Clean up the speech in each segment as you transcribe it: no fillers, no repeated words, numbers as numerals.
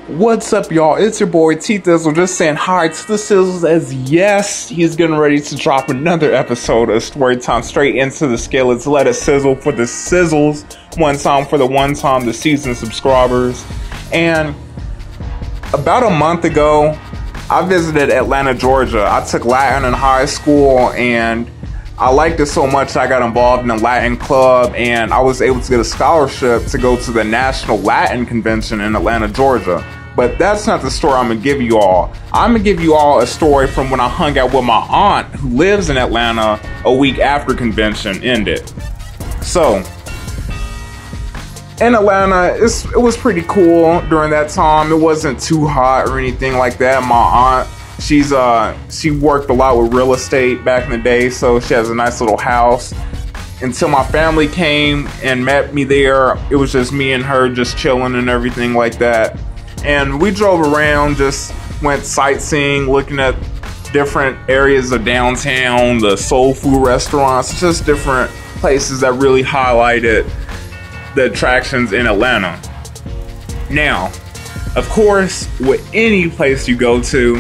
What's up, y'all? It's your boy T Thizzle, just saying hi to the Sizzles, as yes, he's getting ready to drop another episode of Storytime straight into the skillets. Let it sizzle for the sizzles, one time for the the seasoned subscribers. And about a month ago, I visited Atlanta, Georgia. I took Latin in high school, and I liked it so much I got involved in a Latin club, and I was able to get a scholarship to go to the National Latin Convention in Atlanta, Georgia. But that's not the story I'm gonna give you all. I'm gonna give you all a story from when I hung out with my aunt who lives in Atlanta a week after convention ended. So, in Atlanta, it was pretty cool during that time. It wasn't too hot or anything like that. My aunt, she worked a lot with real estate back in the day, so she has a nice little house. Until my family came and met me there, it was just me and her just chilling and everything like that. And we drove around, just went sightseeing, looking at different areas of downtown, the soul food restaurants, just different places that really highlighted the attractions in Atlanta. Now, of course, with any place you go to,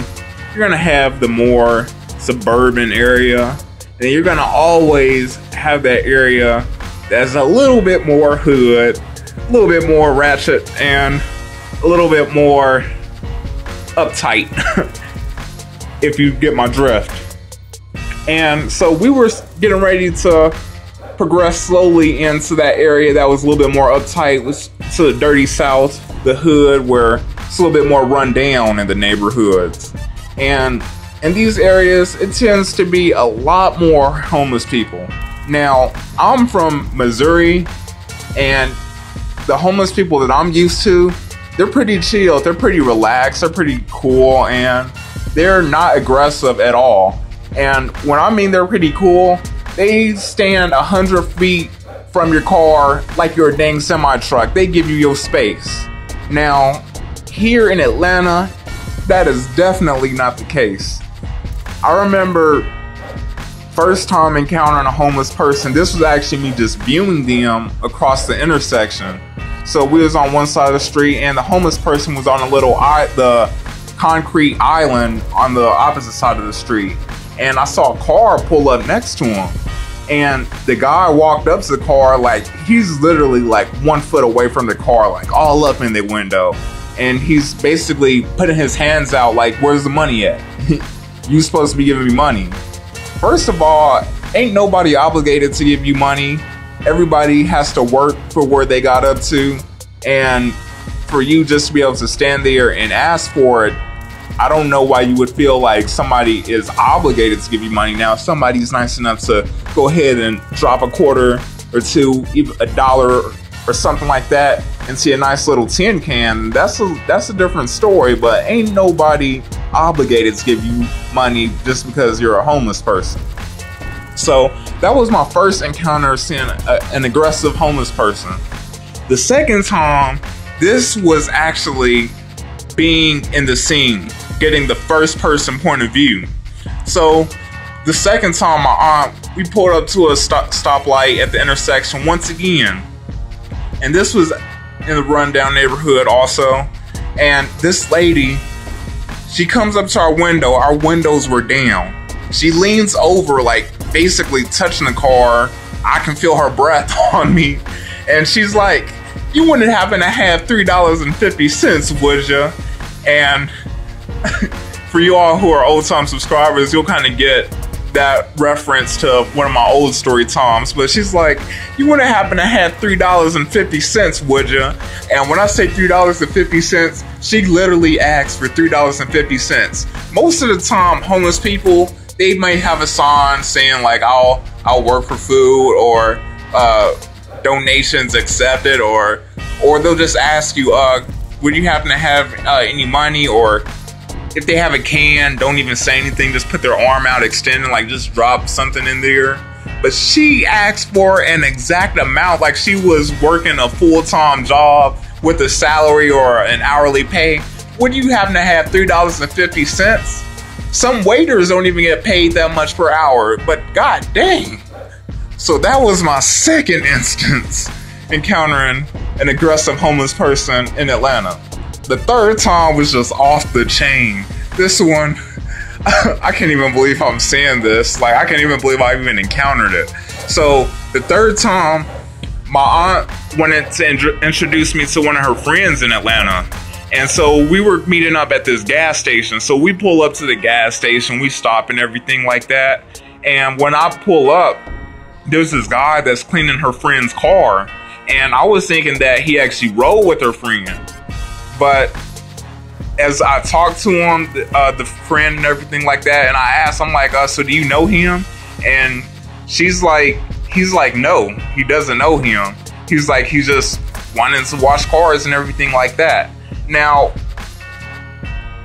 you're gonna have the more suburban area, and you're gonna always have that area that's a little bit more hood, a little bit more ratchet, and a little bit more uptight, if you get my drift. And so we were getting ready to progress slowly into that area that was a little bit more uptight, was to the dirty south, the hood, where it's a little bit more run down in the neighborhoods. And in these areas, it tends to be a lot more homeless people. Now, I'm from Missouri, and the homeless people that I'm used to, they're pretty chill, they're pretty relaxed, they're pretty cool, and they're not aggressive at all. And when I mean they're pretty cool, they stand 100 feet from your car like you're a dang semi-truck. They give you your space. Now, here in Atlanta, that is definitely not the case. I remember first time encountering a homeless person. This was actually me just viewing them across the intersection. So we was on one side of the street, and the homeless person was on the concrete island on the opposite side of the street. And I saw a car pull up next to him. And the guy walked up to the car, like, he's literally like 1 foot away from the car, like all up in the window. And he's basically putting his hands out like, where's the money at? You supposed to be giving me money. First of all, ain't nobody obligated to give you money. Everybody has to work for where they got up to, and for you just to be able to stand there and ask for it, I don't know why you would feel like somebody is obligated to give you money. Now, if somebody's nice enough to go ahead and drop a quarter or two, even $1 or something like that, and see a nice little tin can, that's a different story. But ain't nobody obligated to give you money just because you're a homeless person. So that was my first encounter seeing an aggressive homeless person. The second time, this was actually being in the scene, getting the first person point of view. So the second time, my aunt, we pulled up to a stoplight at the intersection once again. And this was in the rundown neighborhood also. And this lady, she comes up to our window. Our windows were down. She leans over, like basically touching the car. I can feel her breath on me. And she's like, you wouldn't happen to have $3.50, would you? And for you all who are old time subscribers, you'll kind of get that reference to one of my old story times. But she's like, you wouldn't happen to have $3.50, would you? And when I say $3.50, she literally asked for $3.50. Most of the time, homeless people, they might have a sign saying like, I'll work for food, or donations accepted, or they'll just ask you, would you happen to have any money? Or if they have a can, don't even say anything, just put their arm out extended, like just drop something in there. But she asked for an exact amount, like she was working a full-time job with a salary or an hourly pay. Would you happen to have $3.50? Some waiters don't even get paid that much per hour, but god dang. So that was my second instance encountering an aggressive homeless person in Atlanta. the third time was just off the chain. This one, I can't even believe I'm saying this. Like, I can't even believe I even encountered it. So the third time, my aunt wanted to introduce me to one of her friends in Atlanta. And so we were meeting up at this gas station. So we pull up to the gas station, we stop and everything like that. And when I pull up, there's this guy that's cleaning her friend's car. And I was thinking that he actually rode with her friend. But as I talked to him, the friend and everything like that, and I asked, I'm like, so do you know him? And he's like, no, he doesn't know him. He's like, he's just wanting to wash cars and everything like that. Now,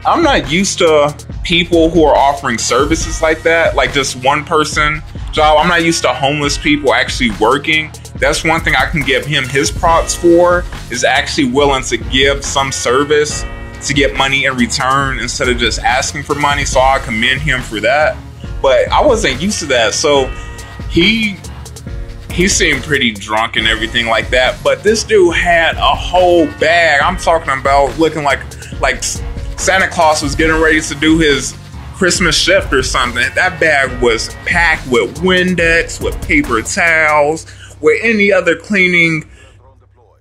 I'm not used to people who are offering services like that, like just one person job. I'm not used to homeless people actually working. That's one thing I can give him his props for, is actually willing to give some service to get money in return instead of just asking for money. So I commend him for that. But I wasn't used to that. So he seemed pretty drunk and everything like that. But this dude had a whole bag. I'm talking about looking like Santa Claus was getting ready to do his Christmas shift or something. That bag was packed with Windex, with paper towels, with any other cleaning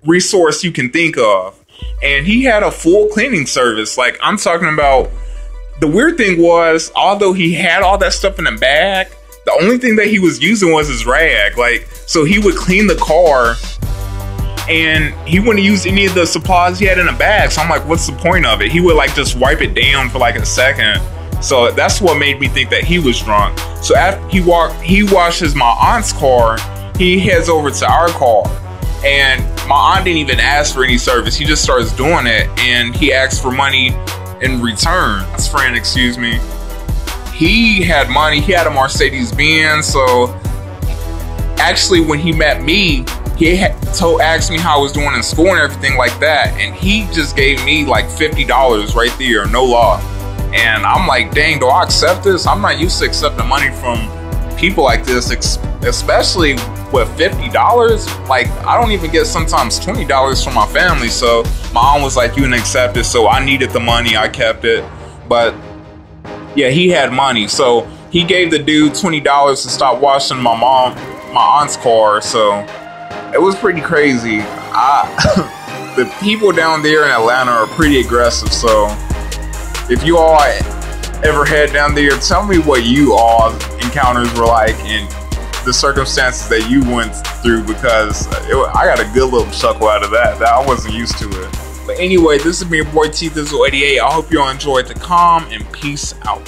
resource you can think of. And he had a full cleaning service. Like, I'm talking about, the weird thing was, although he had all that stuff in the bag, the only thing that he was using was his rag. Like, so he would clean the car and he wouldn't use any of the supplies he had in the bag. So I'm like, what's the point of it? He would like just wipe it down for like a second. So that's what made me think that he was drunk. So after he washes my aunt's car, he heads over to our car. And my aunt didn't even ask for any service. He just starts doing it, and he asks for money in return. His friend, excuse me. He had money. He had a Mercedes-Benz. So actually, when he met me, he asked me how I was doing in school and everything like that. And he just gave me like $50 right there, no law. And I'm like, dang, do I accept this? I'm not used to accepting money from people like this, especially with $50. Like, I don't even get sometimes $20 from my family. So my mom was like, you can accept it. So I needed the money, I kept it. But yeah, he had money. So he gave the dude $20 to stop washing my aunt's car. So it was pretty crazy. The people down there in Atlanta are pretty aggressive. So if you all ever head down there, tell me what you all encounters were like and the circumstances that you went through, because I got a good little chuckle out of that. I wasn't used to it. But anyway, this has been your boy T Thizzle 88. I hope you all enjoyed the calm, and peace out.